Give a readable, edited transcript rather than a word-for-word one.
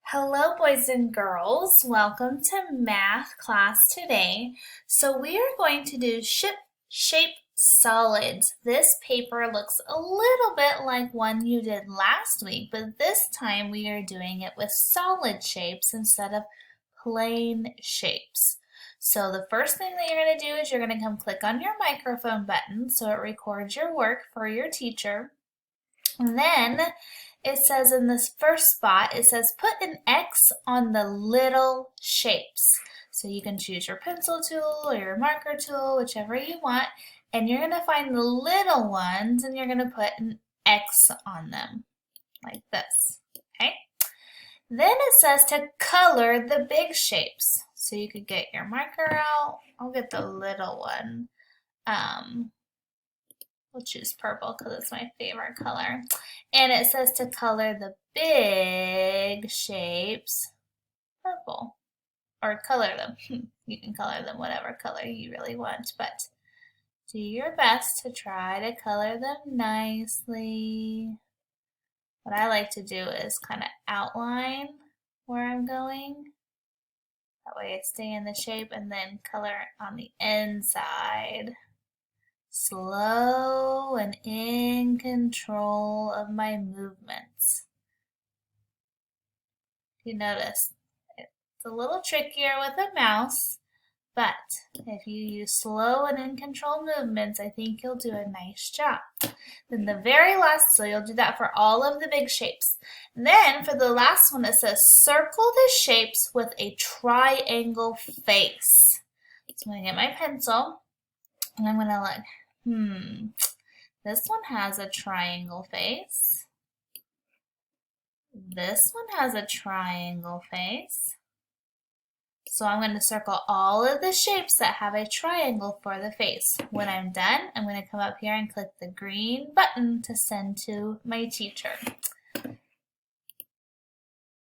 Hello, boys and girls. Welcome to math class today. So we are going to do shape solids. This paper looks a little bit like one you did last week, but this time we are doing it with solid shapes instead of plain shapes. So the first thing that you're going to do is you're going to come click on your microphone button so it records your work for your teacher. And then it says in this first spot, it says put an X on the little shapes. So you can choose your pencil tool or your marker tool, whichever you want, and you're going to find the little ones and you're going to put an X on them, like this, okay? Then it says to color the big shapes. So you could get your marker out. I'll get the little one. We'll choose purple because it's my favorite color. And it says to color the big shapes purple. Or color them. You can color them whatever color you really want, but do your best to try to color them nicely. What I like to do is kind of outline where I'm going. That way I stay in the shape and then color on the inside. Slow and in control of my movements. You notice it's a little trickier with a mouse, but if you use slow and in control movements, I think you'll do a nice job. Then the very last, so you'll do that for all of the big shapes. And then for the last one, it says circle the shapes with a triangle face. So I'm going to get my pencil and I'm going to look. This one has a triangle face. This one has a triangle face. So I'm going to circle all of the shapes that have a triangle for the face. When I'm done, I'm going to come up here and click the green button to send to my teacher.